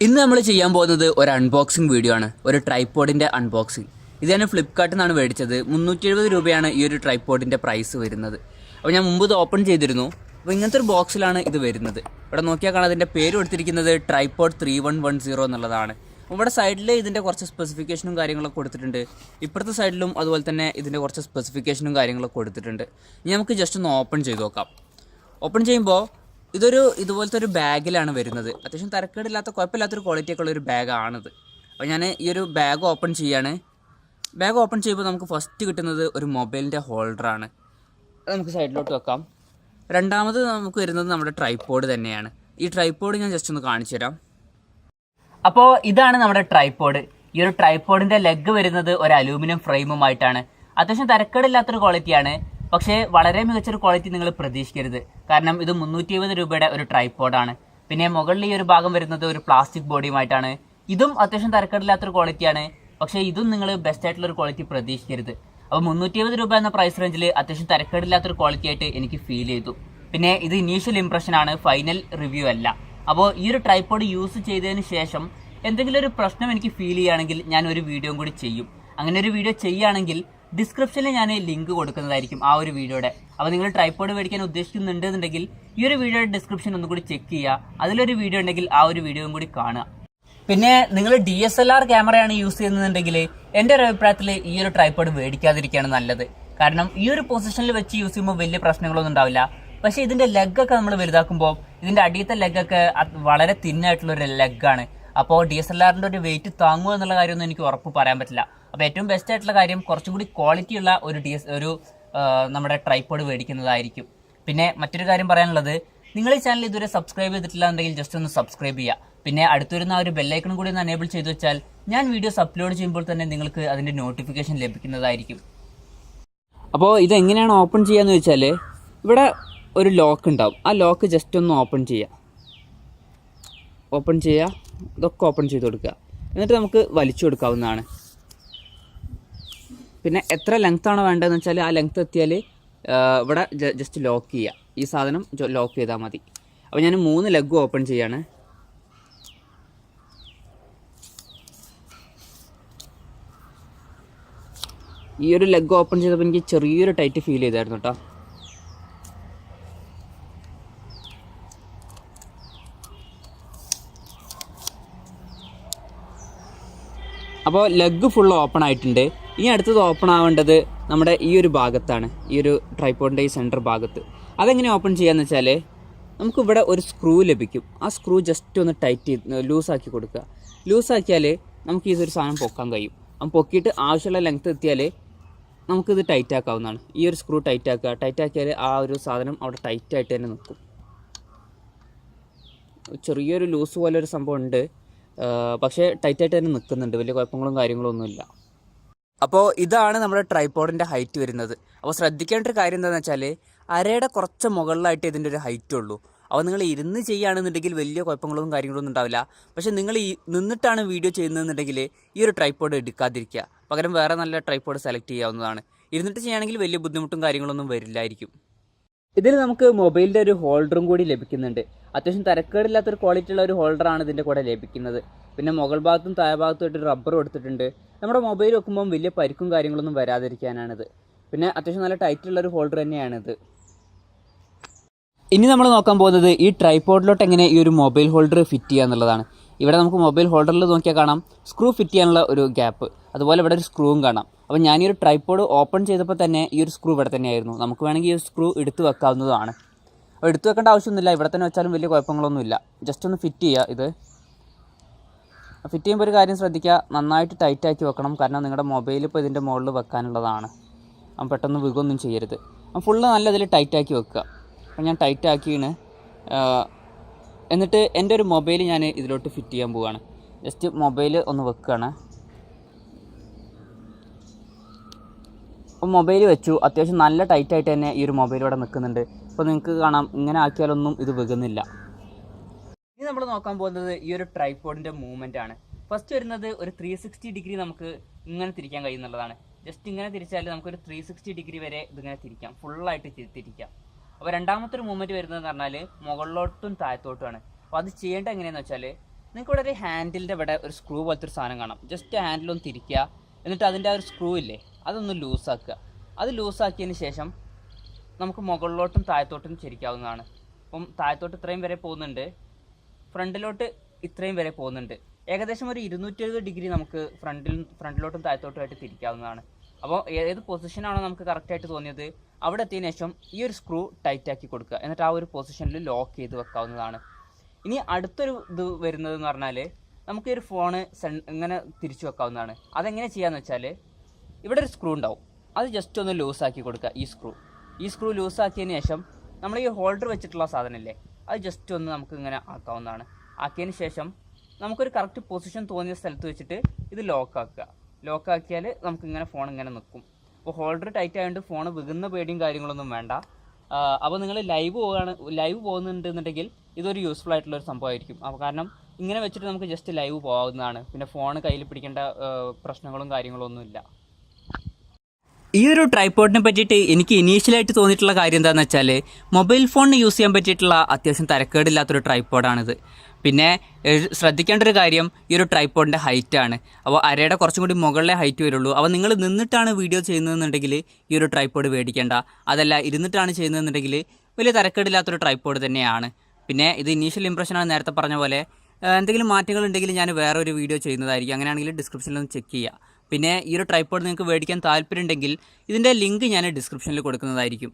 ഇന്ന് നമ്മൾ ചെയ്യാൻ പോകുന്നത് ഒരു അൺബോക്സിംഗ് വീഡിയോ ആണ്. ഒരു ട്രൈപോഡിൻ്റെ അൺബോക്സിംഗ്. ഇത് ഞാൻ ഫ്ലിപ്കാർട്ടിൽ നിന്നാണ് മേടിച്ചത്. 370 രൂപയാണ് ഈ ഒരു ട്രൈപോഡിൻ്റെ പ്രൈസ് വരുന്നത്. അപ്പോൾ ഞാൻ മുമ്പ് ഇത് ഓപ്പൺ ചെയ്തിരുന്നു. അപ്പോൾ ഇങ്ങനത്തെ ഒരു ബോക്സിലാണ് ഇത് വരുന്നത്. ഇവിടെ നോക്കിയാൽ കാണാം അതിൻ്റെ പേര് കൊടുത്തിരിക്കുന്നത് ട്രൈപോഡ് 3110 എന്നുള്ളതാണ്. ഇവിടെ സൈഡിൽ ഇതിൻ്റെ കുറച്ച് സ്പെസിഫിക്കേഷനും കാര്യങ്ങളൊക്കെ കൊടുത്തിട്ടുണ്ട്. ഇപ്പുറത്തെ സൈഡിലും അതുപോലെ തന്നെ ഇതിൻ്റെ കുറച്ച് സ്പെസിഫിക്കേഷനും കാര്യങ്ങളൊക്കെ കൊടുത്തിട്ടുണ്ട്. ഇനി നമുക്ക് ജസ്റ്റ് ഒന്ന് ഓപ്പൺ ചെയ്ത് നോക്കാം. ഓപ്പൺ ചെയ്യുമ്പോൾ ഇതുപോലത്തെ ഒരു ബാഗിലാണ് വരുന്നത്. അത്യാവശ്യം തരക്കേടില്ലാത്ത കുഴപ്പമില്ലാത്തൊരു ക്വാളിറ്റിയൊക്കെ ഉള്ളൊരു ബാഗാണിത്. അപ്പോൾ ഞാൻ ഈ ഒരു ബാഗ് ഓപ്പൺ ചെയ്യാണ്. ബാഗ് ഓപ്പൺ ചെയ്യുമ്പോൾ നമുക്ക് ഫസ്റ്റ് കിട്ടുന്നത് ഒരു മൊബൈലിൻ്റെ ഹോൾഡറാണ്. അത് നമുക്ക് സൈഡിലോട്ട് വെക്കാം. രണ്ടാമത് നമുക്ക് വരുന്നത് നമ്മുടെ ട്രൈപോഡ് തന്നെയാണ്. ഈ ട്രൈപോഡ് ഞാൻ ജസ്റ്റ് ഒന്ന് കാണിച്ചു തരാം. അപ്പോൾ ഇതാണ് നമ്മുടെ ട്രൈപോഡ്. ഈ ഒരു ട്രൈപോഡിൻ്റെ ലെഗ് വരുന്നത് ഒരു അലൂമിനിയം ഫ്രെയിമുമായിട്ടാണ്. അത്യാവശ്യം തരക്കേടില്ലാത്തൊരു ക്വാളിറ്റിയാണ്. പക്ഷേ വളരെ മികച്ചൊരു ക്വാളിറ്റി നിങ്ങൾ പ്രതീക്ഷിക്കരുത്. കാരണം ഇത് 370 രൂപയുടെ ഒരു ട്രൈപോഡാണ്. പിന്നെ മുകളിൽ ഈ ഒരു ഭാഗം വരുന്നത് ഒരു പ്ലാസ്റ്റിക് ബോഡിയുമായിട്ടാണ്. ഇതും അത്യാവശ്യം തരക്കേടില്ലാത്തൊരു ക്വാളിറ്റിയാണ്. പക്ഷേ ഇതും നിങ്ങൾ ബെസ്റ്റ് ആയിട്ടുള്ളൊരു ക്വാളിറ്റി പ്രതീക്ഷിക്കരുത്. അപ്പോൾ 370 രൂപ എന്ന പ്രൈസ് റേഞ്ചിൽ അത്യാവശ്യം തരക്കേടില്ലാത്തൊരു ക്വാളിറ്റി ആയിട്ട് എനിക്ക് ഫീൽ ചെയ്തു. പിന്നെ ഇത് ഇനീഷ്യൽ ഇംപ്രഷനാണ്, ഫൈനൽ റിവ്യൂ അല്ല. അപ്പോൾ ഈ ഒരു ട്രൈപോഡ് യൂസ് ചെയ്തതിന് ശേഷം എന്തെങ്കിലും ഒരു പ്രശ്നം എനിക്ക് ഫീൽ ചെയ്യുകയാണെങ്കിൽ ഞാൻ ഒരു വീഡിയോ കൂടി ചെയ്യും. അങ്ങനെ ഒരു വീഡിയോ ചെയ്യുകയാണെങ്കിൽ ഡിസ്ക്രിപ്ഷനിൽ ഞാൻ ലിങ്ക് കൊടുക്കുന്നതായിരിക്കും ആ ഒരു വീഡിയോയുടെ. അപ്പോൾ നിങ്ങൾ ട്രൈപോഡ് മേടിക്കാൻ ഉദ്ദേശിക്കുന്നുണ്ടെന്നുണ്ടെങ്കിൽ ഈ ഒരു വീഡിയോയുടെ ഡിസ്ക്രിപ്ഷൻ ഒന്നും കൂടി ചെക്ക് ചെയ്യുക. അതിലൊരു വീഡിയോ ഉണ്ടെങ്കിൽ ആ ഒരു വീഡിയോയും കൂടി കാണുക. പിന്നെ നിങ്ങൾ DSLR ക്യാമറയാണ് യൂസ് ചെയ്യുന്നുണ്ടെങ്കിൽ എൻ്റെ ഒരു അഭിപ്രായത്തിൽ ഈ ഒരു ട്രൈപോഡ് മേടിക്കാതിരിക്കുകയാണ് നല്ലത്. കാരണം ഈ ഒരു പൊസിഷനിൽ വെച്ച് യൂസ് ചെയ്യുമ്പോൾ വലിയ പ്രശ്നങ്ങളൊന്നും ഉണ്ടാവില്ല. പക്ഷേ ഇതിൻ്റെ ലെഗൊക്കെ നമ്മൾ വലുതാക്കുമ്പോൾ ഇതിൻ്റെ അടിയത്തെ ലെഗൊക്കെ വളരെ തിന്നായിട്ടുള്ളൊരു ലെഗാണ്. അപ്പോൾ DSLRൻ്റെ ഒരു വെയിറ്റ് താങ്ങുമോ എന്നുള്ള കാര്യമൊന്നും എനിക്ക് ഉറപ്പ് പറയാൻ പറ്റില്ല. അപ്പോൾ ഏറ്റവും ബെസ്റ്റ് ആയിട്ടുള്ള കാര്യം കുറച്ചും കൂടി ക്വാളിറ്റി ഉള്ള ഒരു നമ്മുടെ ട്രൈപോഡ് മേടിക്കുന്നതായിരിക്കും. പിന്നെ മറ്റൊരു കാര്യം പറയാനുള്ളത്, നിങ്ങൾ ഈ ചാനൽ ഇതുവരെ സബ്സ്ക്രൈബ് ചെയ്തിട്ടില്ല എന്നുണ്ടെങ്കിൽ ജസ്റ്റ് ഒന്ന് സബ്സ്ക്രൈബ് ചെയ്യുക. പിന്നെ അടുത്ത് വരുന്ന ആ ഒരു ബെല്ലൈക്കണും കൂടി ഒന്ന് എനേബിൾ ചെയ്ത് വെച്ചാൽ ഞാൻ വീഡിയോസ് അപ്ലോഡ് ചെയ്യുമ്പോൾ തന്നെ നിങ്ങൾക്ക് അതിൻ്റെ നോട്ടിഫിക്കേഷൻ ലഭിക്കുന്നതായിരിക്കും. അപ്പോൾ ഇതെങ്ങനെയാണ് ഓപ്പൺ ചെയ്യാന്ന് വെച്ചാൽ ഇവിടെ ഒരു ലോക്ക് ഉണ്ടാവും. ആ ലോക്ക് ജസ്റ്റ് ഒന്ന് ഓപ്പൺ ചെയ്യുക. ഇതൊക്കെ ഓപ്പൺ ചെയ്ത് കൊടുക്കുക. എന്നിട്ട് നമുക്ക് വലിച്ചു കൊടുക്കാവുന്നതാണ്. പിന്നെ എത്ര ലെങ്ത് ആണോ വേണ്ടതെന്ന് വെച്ചാൽ ആ ലെങ്ത് എത്തിയാൽ ഇവിടെ ജസ്റ്റ് ലോക്ക് ചെയ്യുക. ഈ സാധനം ലോക്ക് ചെയ്താൽ മതി. അപ്പോൾ ഞാൻ 3 ലെഗും ഓപ്പൺ ചെയ്യാണ്. ഈ ഒരു ലെഗ് ഓപ്പൺ ചെയ്തപ്പോൾ എനിക്ക് ചെറിയൊരു ടൈറ്റ് ഫീൽ ചെയ്തായിരുന്നു കേട്ടോ. അപ്പോൾ ലെഗ് ഫുൾ ഓപ്പൺ ആയിട്ടുണ്ട്. ഇനി അടുത്തത് ഓപ്പൺ ആവേണ്ടത് നമ്മുടെ ഈ ഒരു ഭാഗത്താണ്, ഈ ഒരു ട്രൈപോഡിൻ്റെ ഈ സെൻറ്റർ ഭാഗത്ത്. അതെങ്ങനെ ഓപ്പൺ ചെയ്യാന്ന് വെച്ചാൽ നമുക്കിവിടെ ഒരു സ്ക്രൂ ലഭിക്കും. ആ സ്ക്രൂ ജസ്റ്റ് ഒന്ന് ടൈറ്റ് ചെയ്ത് ലൂസാക്കി കൊടുക്കുക. ലൂസാക്കിയാൽ നമുക്ക് ഇതൊരു സാധനം പൊക്കാൻ കഴിയും. അപ്പം പൊക്കിയിട്ട് ആവശ്യമുള്ള ലെങ്ത്ത് എത്തിയാൽ നമുക്കിത് ടൈറ്റ് ആക്കാവുന്നതാണ്. ഈ ഒരു സ്ക്രൂ ടൈറ്റ് ആക്കിയാൽ ആ ഒരു സാധനം അവിടെ ടൈറ്റായിട്ട് തന്നെ നിൽക്കും. ചെറിയൊരു ലൂസ് പോലെ ഒരു സംഭവം ഉണ്ട്, പക്ഷേ ടൈറ്റായിട്ട് തന്നെ നിൽക്കുന്നുണ്ട്. വലിയ കുഴപ്പങ്ങളും കാര്യങ്ങളൊന്നുമില്ല. അപ്പോൾ ഇതാണ് നമ്മുടെ ട്രൈപോഡിൻ്റെ ഹൈറ്റ് വരുന്നത്. അപ്പോൾ ശ്രദ്ധിക്കേണ്ട ഒരു കാര്യം എന്താണെന്ന് വെച്ചാൽ അരയുടെ കുറച്ച് മുകളിലായിട്ട് ഇതിൻ്റെ ഒരു ഹൈറ്റ് ഉള്ളൂ. അപ്പോൾ നിങ്ങൾ ഇരുന്ന് ചെയ്യുകയാണെന്നുണ്ടെങ്കിൽ വലിയ കുഴപ്പങ്ങളൊന്നും കാര്യങ്ങളൊന്നും ഉണ്ടാവില്ല. പക്ഷേ നിങ്ങൾ നിന്നിട്ടാണ് വീഡിയോ ചെയ്യുന്നതെന്നുണ്ടെങ്കിൽ ഈ ഒരു ട്രൈപോഡ് എടുക്കാതിരിക്കുക. പകരം വേറെ നല്ല ട്രൈപോഡ് സെലക്ട് ചെയ്യാവുന്നതാണ്. ഇരുന്നിട്ട് ചെയ്യുകയാണെങ്കിൽ വലിയ ബുദ്ധിമുട്ടും കാര്യങ്ങളൊന്നും വരില്ലായിരിക്കും. ഇതിൽ നമുക്ക് മൊബൈലിൻ്റെ ഒരു ഹോൾഡറും കൂടി ലഭിക്കുന്നുണ്ട്. അത്യാവശ്യം തരക്കേടില്ലാത്തൊരു ക്വാളിറ്റി ഉള്ള ഒരു ഹോൾഡറാണ് ഇതിൻ്റെ കൂടെ ലഭിക്കുന്നത്. പിന്നെ മുകൾ ഭാഗത്തും താഴെ ഭാഗത്തുമായിട്ട് റബ്ബർ കൊടുത്തിട്ടുണ്ട്. നമ്മുടെ മൊബൈൽ വെക്കുമ്പം വലിയ പരിക്കും കാര്യങ്ങളൊന്നും വരാതിരിക്കാനാണിത്. പിന്നെ അത്യാവശ്യം നല്ല ടൈറ്റുള്ളൊരു ഹോൾഡർ തന്നെയാണിത്. ഇനി നമ്മൾ നോക്കാൻ പോകുന്നത് ഈ ട്രൈപോഡിലോട്ട് എങ്ങനെ ഈ ഒരു മൊബൈൽ ഹോൾഡർ ഫിറ്റ് ചെയ്യുക എന്നുള്ളതാണ്. ഇവിടെ നമുക്ക് മൊബൈൽ ഹോൾഡറിൽ നോക്കിയാൽ കാണാം സ്ക്രൂ ഫിറ്റ് ചെയ്യാനുള്ള ഒരു ഗ്യാപ്പ്. അതുപോലെ ഇവിടെ ഒരു സ്ക്രൂവും കാണാം. അപ്പോൾ ഞാൻ ഈ ഒരു ട്രൈപോഡ് ഓപ്പൺ ചെയ്തപ്പോൾ തന്നെ ഈ ഒരു സ്ക്രൂ ഇവിടെ തന്നെയായിരുന്നു. നമുക്ക് വേണമെങ്കിൽ ഈ ഒരു സ്ക്രൂ എടുത്ത് വെക്കാവുന്നതാണ്. അപ്പോൾ എടുത്ത് വെക്കേണ്ട ആവശ്യമൊന്നുമില്ല, ഇവിടെ തന്നെ വെച്ചാലും വലിയ കുഴപ്പങ്ങളൊന്നുമില്ല. ജസ്റ്റ് ഒന്ന് ഫിറ്റ് ചെയ്യുക. ഇത് ഫിറ്റ് ചെയ്യുമ്പോൾ ഒരു കാര്യം ശ്രദ്ധിക്കുക, നന്നായിട്ട് ടൈറ്റാക്കി വെക്കണം. കാരണം നിങ്ങളുടെ മൊബൈൽ ഇപ്പോൾ ഇതിൻ്റെ മുകളിൽ വെക്കാനുള്ളതാണ്. അപ്പം പെട്ടെന്ന് വികൊന്നും ചെയ്യരുത്. അപ്പം ഫുള്ള് നല്ല ഇതിൽ ടൈറ്റാക്കി വെക്കുക. അപ്പം ഞാൻ ടൈറ്റാക്കിയാണ്. എന്നിട്ട് എൻ്റെ ഒരു മൊബൈൽ ഞാൻ ഇതിലോട്ട് ഫിറ്റ് ചെയ്യാൻ പോവുകയാണ്. ജസ്റ്റ് മൊബൈൽ ഒന്ന് വെക്കുകയാണ്. അപ്പോൾ മൊബൈൽ വെച്ചു. അത്യാവശ്യം നല്ല ടൈറ്റായിട്ട് തന്നെ ഈ ഒരു മൊബൈൽ ഇവിടെ നിൽക്കുന്നുണ്ട്. അപ്പോൾ നിങ്ങൾക്ക് കാണാം ഇങ്ങനെ ആക്കിയാലൊന്നും ഇത് വെകുന്നില്ല. ഇനി നമ്മൾ നോക്കാൻ പോകുന്നത് ഈ ഒരു ട്രൈപോഡിൻ്റെ മൂവ്മെൻ്റ് ആണ്. ഫസ്റ്റ് വരുന്നത് ഒരു 360 ഡിഗ്രി നമുക്ക് ഇങ്ങനെ തിരിക്കാൻ കഴിയുന്നുള്ളതാണ്. ജസ്റ്റ് ഇങ്ങനെ തിരിച്ചാൽ നമുക്കൊരു 360 ഡിഗ്രി വരെ ഇതിങ്ങനെ തിരിക്കാം, ഫുള്ളായിട്ട് തിരിക്കാം. അപ്പോൾ രണ്ടാമത്തെ ഒരു മൂവ്മെൻറ്റ് വരുന്നതെന്ന് പറഞ്ഞാൽ മുകളിലോട്ടും താഴത്തോട്ടുമാണ്. അപ്പോൾ അത് ചെയ്യേണ്ടത് എങ്ങനെയാണെന്ന് വെച്ചാൽ നിങ്ങൾക്ക് ഇവിടെ ഒരു ഹാൻഡിലിൻ്റെ ഇവിടെ ഒരു സ്ക്രൂ പോലത്തെ ഒരു സാധനം കാണാം. ജസ്റ്റ് ഹാൻഡിലൊന്ന് തിരിക്കുക, എന്നിട്ട് അതിൻ്റെ ആ ഒരു സ്ക്രൂ ഇല്ലേ അതൊന്ന് ലൂസാക്കുക. അത് ലൂസാക്കിയതിന് ശേഷം നമുക്ക് മുകളിലോട്ടും താഴത്തോട്ടും ചെരിക്കാവുന്നതാണ്. അപ്പം താഴത്തോട്ട് ഇത്രയും വരെ പോകുന്നുണ്ട്, ഫ്രണ്ടിലോട്ട് ഇത്രയും വരെ പോകുന്നുണ്ട്. ഏകദേശം ഒരു 270 ഡിഗ്രി നമുക്ക് ഫ്രണ്ടിലോട്ടും താഴത്തോട്ടുമായിട്ട് തിരിക്കാവുന്നതാണ്. അപ്പോൾ ഏത് പൊസിഷനാണോ നമുക്ക് കറക്റ്റായിട്ട് തോന്നിയത് അവിടെ എത്തിയതിനു ശേഷം ഈ ഒരു സ്ക്രൂ ടൈറ്റാക്കി കൊടുക്കുക, എന്നിട്ട് ആ ഒരു പൊസിഷനിൽ ലോക്ക് ചെയ്ത് വെക്കാവുന്നതാണ്. ഇനി അടുത്തൊരു ഇത് വരുന്നതെന്ന് പറഞ്ഞാൽ നമുക്ക് ഈ ഒരു ഫോണ് ഇങ്ങനെ തിരിച്ചു വെക്കാവുന്നതാണ്. അതെങ്ങനെ ചെയ്യാന്ന് വെച്ചാൽ ഇവിടെ ഒരു സ്ക്രൂ ഉണ്ടാവും, അത് ജസ്റ്റ് ഒന്ന് ലൂസാക്കി കൊടുക്കുക. ഈ സ്ക്രൂ ലൂസാക്കിയതിന് ശേഷം നമ്മൾ ഈ ഹോൾഡർ വെച്ചിട്ടുള്ള സാധനമില്ലേ അത് ജസ്റ്റ് ഒന്ന് നമുക്ക് ഇങ്ങനെ ആക്കാവുന്നതാണ്. ആക്കിയതിന് ശേഷം നമുക്കൊരു കറക്റ്റ് പൊസിഷൻ തോന്നിയ സ്ഥലത്ത് വെച്ചിട്ട് ഇത് ലോക്കാക്കിയാൽ നമുക്കിങ്ങനെ ഫോൺ ഇങ്ങനെ നിൽക്കും. അപ്പോൾ ഹോൾഡർ ടൈറ്റ് ആയതുകൊണ്ട് ഫോൺ വികുന്ന പേടിയും കാര്യങ്ങളൊന്നും വേണ്ട. അപ്പോൾ നിങ്ങൾ ലൈവ് പോകുന്നുണ്ടെന്നുണ്ടെങ്കിൽ ഇതൊരു യൂസ്ഫുൾ ആയിട്ടുള്ളൊരു സംഭവമായിരിക്കും. അപ്പോൾ കാരണം ഇങ്ങനെ വെച്ചിട്ട് നമുക്ക് ജസ്റ്റ് ലൈവ് പോകാവുന്നതാണ്. പിന്നെ ഫോൺ കയ്യിൽ പിടിക്കേണ്ട പ്രശ്നങ്ങളും കാര്യങ്ങളൊന്നുമില്ല. ഈ ഒരു ട്രൈപോഡിനെ പറ്റിയിട്ട് എനിക്ക് ഇനീഷ്യലായിട്ട് തോന്നിയിട്ടുള്ള കാര്യം എന്താണെന്ന് വെച്ചാൽ മൊബൈൽ ഫോണിന് യൂസ് ചെയ്യാൻ പറ്റിയിട്ടുള്ള അത്യാവശ്യം തരക്കേടില്ലാത്തൊരു ട്രൈപോഡാണിത്. പിന്നെ ശ്രദ്ധിക്കേണ്ട ഒരു കാര്യം ഈ ഒരു ട്രൈപോഡിൻ്റെ ഹൈറ്റാണ്. അപ്പോൾ അരയുടെ കുറച്ചും കൂടി മുകളിലെ ഹൈറ്റ് വരുള്ളൂ. അപ്പോൾ നിങ്ങൾ നിന്നിട്ടാണ് വീഡിയോ ചെയ്യുന്നതെന്നുണ്ടെങ്കിൽ ഈ ഒരു ട്രൈപോഡ് മേടിക്കേണ്ട. അതല്ല ഇരുന്നിട്ടാണ് ചെയ്യുന്നതെന്നുണ്ടെങ്കിൽ വലിയ തരക്കേടില്ലാത്തൊരു ട്രൈപോഡ് തന്നെയാണ്. പിന്നെ ഇത് ഇനീഷ്യൽ ഇംപ്രഷനാണ്, നേരത്തെ പറഞ്ഞ പോലെ. എന്തെങ്കിലും മാറ്റങ്ങൾ ഉണ്ടെങ്കിൽ ഞാൻ വേറെ ഒരു വീഡിയോ ചെയ്യുന്നതായിരിക്കും. അങ്ങനെയാണെങ്കിൽ ഡിസ്ക്രിപ്ഷനിലൊന്ന് ചെക്ക് ചെയ്യുക. പിന്നെ ഈ ഒരു ട്രൈപോഡ് നിങ്ങൾക്ക് മേടിക്കാൻ താല്പര്യമുണ്ടെങ്കിൽ ഇതിൻ്റെ ലിങ്ക് ഞാൻ ഡിസ്ക്രിപ്ഷനിൽ കൊടുക്കുന്നതായിരിക്കും.